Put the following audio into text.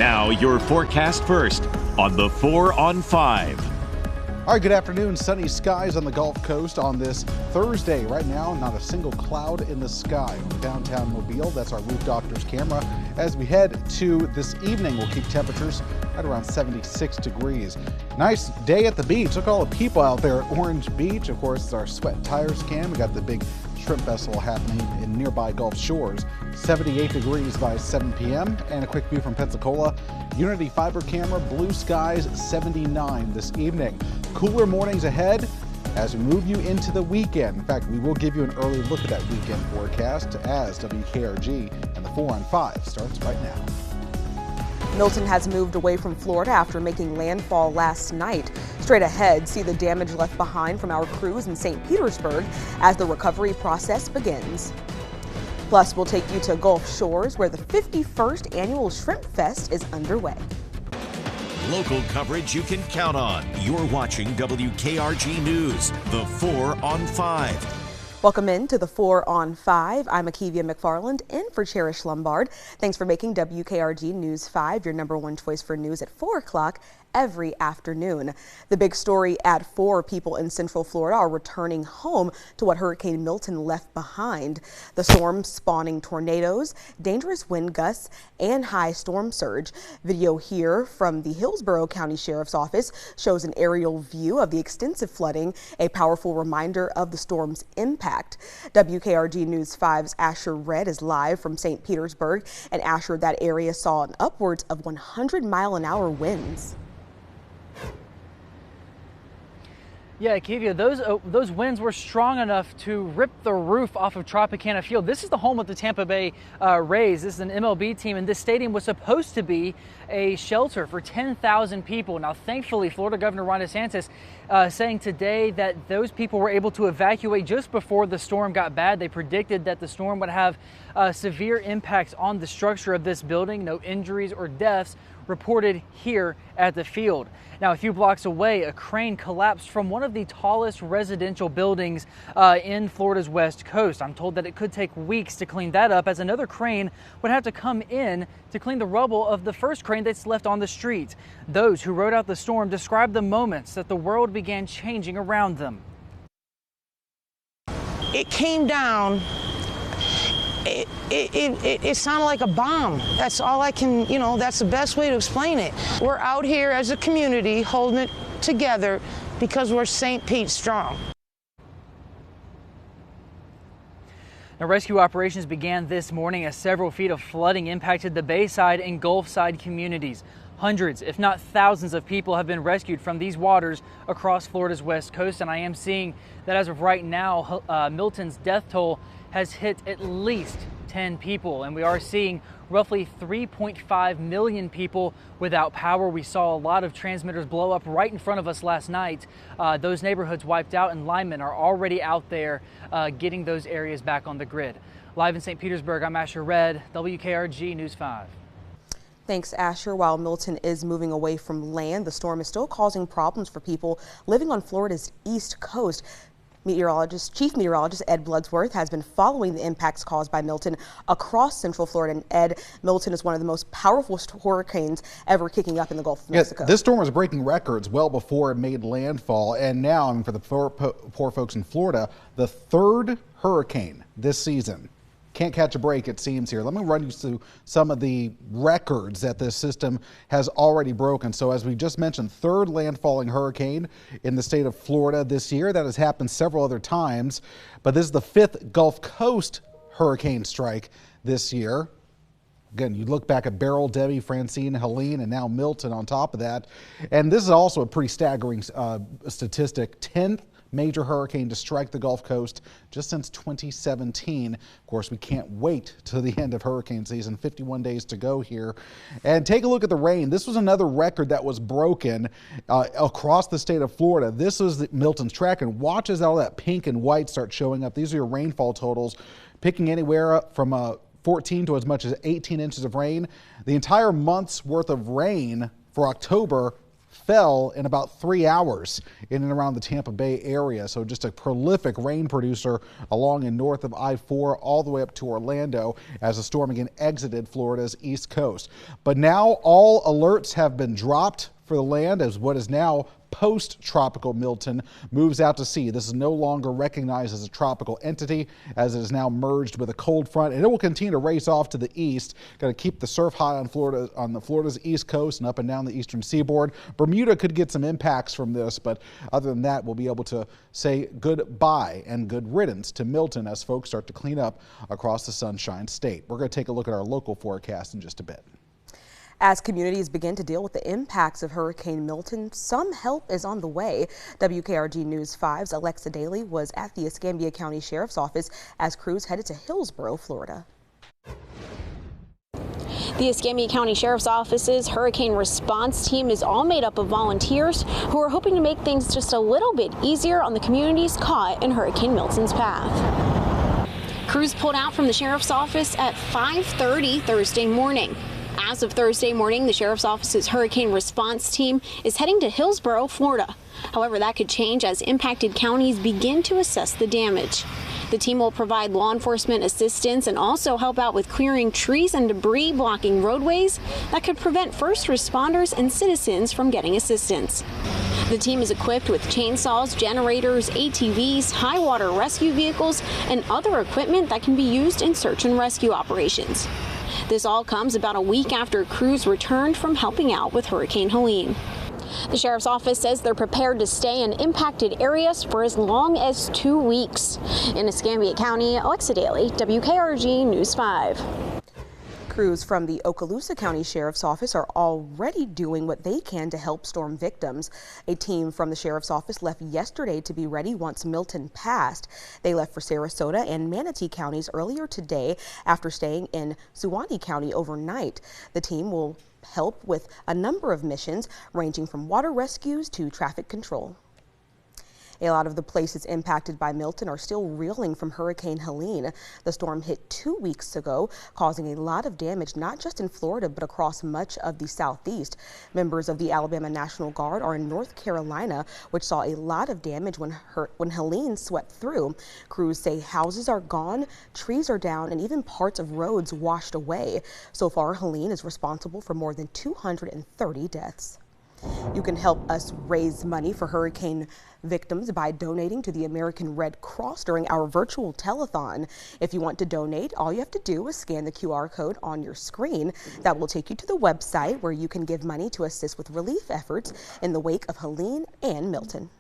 Now your forecast first on the 4 on 5. All right, good afternoon. Sunny skies on the Gulf Coast on this Thursday. Right now, not a single cloud in the sky over downtown Mobile. That's our roof doctor's camera. As we head to this evening, we'll keep temperatures at around 76 degrees. Nice day at the beach. Look at all the people out there at Orange Beach. Of course, it's our Sweat Tires cam. We got the big shrimp festival happening in nearby Gulf Shores. 78 degrees by 7 p.m. And a quick view from Pensacola. Unity fiber camera, blue skies, 79 this evening. Cooler mornings ahead as we move you into the weekend. In fact, we will give you an early look at that weekend forecast as WKRG and the 4 on 5 starts right now. Milton has moved away from Florida after making landfall last night. Straight ahead, see the damage left behind from our crews in St. Petersburg as the recovery process begins. Plus, we'll take you to Gulf Shores where the 51st annual Shrimp Fest is underway. Local coverage you can count on. You're watching WKRG News, the 4 on 5. Welcome in to the 4 on 5. I'm Akivia McFarland in for Cherish Lombard. Thanks for making WKRG News 5 your #1 choice for news at 4 o'clock every afternoon. The big story at 4, people in Central Florida are returning home to what Hurricane Milton left behind. The storm spawning tornadoes, dangerous wind gusts, and high storm surge. Video here from the Hillsborough County Sheriff's Office shows an aerial view of the extensive flooding, a powerful reminder of the storm's impact. WKRG News 5's Asher Red is live from St. Petersburg, and Asher, that area saw an upwards of 100-mile-an-hour winds. Yeah, Akivia, those winds were strong enough to rip the roof off of Tropicana Field. This is the home of the Tampa Bay Rays. This is an MLB team, and this stadium was supposed to be a shelter for 10,000 people. Now, thankfully, Florida Governor Ron DeSantis saying today that those people were able to evacuate just before the storm got bad. They predicted that the storm would have severe impacts on the structure of this building. No injuries or deaths reported here at the field. Now, a few blocks away, a crane collapsed from one of the tallest residential buildings in Florida's west coast. I'm told that it could take weeks to clean that up, as another crane would have to come in to clean the rubble of the first crane that's left on the street. Those who rode out the storm described the moments that the world began changing around them. It came down. It sounded like a bomb. That's all I can, that's the best way to explain it. We're out here as a community holding it together because we're St. Pete strong. Now, rescue operations began this morning as several feet of flooding impacted the Bayside and Gulfside communities. Hundreds, if not thousands of people have been rescued from these waters across Florida's west coast, and I am seeing that as of right now, Milton's death toll has hit at least 10 people, and we are seeing roughly 3.5 million people without power. We saw a lot of transmitters blow up right in front of us last night. Those neighborhoods wiped out, and linemen are already out there getting those areas back on the grid. Live in St. Petersburg, I'm Asher Red, WKRG News 5. Thanks, Asher. While Milton is moving away from land, the storm is still causing problems for people living on Florida's east coast. Chief Meteorologist Ed Bloodsworth has been following the impacts caused by Milton across Central Florida. And Ed, Milton is one of the most powerful hurricanes ever kicking up in the Gulf of Mexico. This storm was breaking records well before it made landfall. And now, for the poor folks in Florida, the third hurricane this season. Can't catch a break, it seems here. Let me run you through some of the records that this system has already broken. So as we just mentioned, third landfalling hurricane in the state of Florida this year. That has happened several other times, but this is the 5th Gulf Coast hurricane strike this year. Again, you look back at Beryl, Debbie, Francine, Helene, and now Milton on top of that. And this is also a pretty staggering statistic. 10th major hurricane to strike the Gulf Coast just since 2017. Of course, we can't wait till the end of hurricane season. 51 days to go here. And take a look at the rain. This was another record that was broken across the state of Florida. This was Milton's track, and watch as all that pink and white start showing up. These are your rainfall totals, picking anywhere from 14 to as much as 18 inches of rain. The entire month's worth of rain for October, fell in about 3 hours in and around the Tampa Bay area. So just a prolific rain producer along and north of I-4 all the way up to Orlando as the storm again exited Florida's east coast. But now all alerts have been dropped for the land as what is now post-tropical Milton moves out to sea. This is no longer recognized as a tropical entity as it is now merged with a cold front, and it will continue to race off to the east. Going to keep the surf high on Florida's east coast and up and down the eastern seaboard. Bermuda could get some impacts from this, but other than that, we'll be able to say goodbye and good riddance to Milton as folks start to clean up across the Sunshine State. We're going to take a look at our local forecast in just a bit. As communities begin to deal with the impacts of Hurricane Milton, some help is on the way. WKRG News 5's Alexa Daly was at the Escambia County Sheriff's Office as crews headed to Hillsborough, Florida. The Escambia County Sheriff's Office's hurricane response team is all made up of volunteers who are hoping to make things just a little bit easier on the communities caught in Hurricane Milton's path. Crews pulled out from the Sheriff's Office at 5:30 Thursday morning. As of Thursday morning, the Sheriff's Office's hurricane response team is heading to Hillsborough, Florida. However, that could change as impacted counties begin to assess the damage. The team will provide law enforcement assistance and also help out with clearing trees and debris blocking roadways that could prevent first responders and citizens from getting assistance. The team is equipped with chainsaws, generators, ATVs, high water rescue vehicles, and other equipment that can be used in search and rescue operations. This all comes about a week after crews returned from helping out with Hurricane Helene. The Sheriff's Office says they're prepared to stay in impacted areas for as long as 2 weeks. In Escambia County, Alexa Daly, WKRG News 5. Crews from the Okaloosa County Sheriff's Office are already doing what they can to help storm victims. A team from the Sheriff's Office left yesterday to be ready once Milton passed. They left for Sarasota and Manatee counties earlier today after staying in Suwannee County overnight. The team will help with a number of missions ranging from water rescues to traffic control. A lot of the places impacted by Milton are still reeling from Hurricane Helene. The storm hit 2 weeks ago, causing a lot of damage not just in Florida but across much of the southeast. Members of the Alabama National Guard are in North Carolina, which saw a lot of damage when Helene swept through. Crews say houses are gone, trees are down, and even parts of roads washed away. So far, Helene is responsible for more than 230 deaths. You can help us raise money for hurricane victims by donating to the American Red Cross during our virtual telethon. If you want to donate, all you have to do is scan the QR code on your screen. That will take you to the website where you can give money to assist with relief efforts in the wake of Helene and Milton.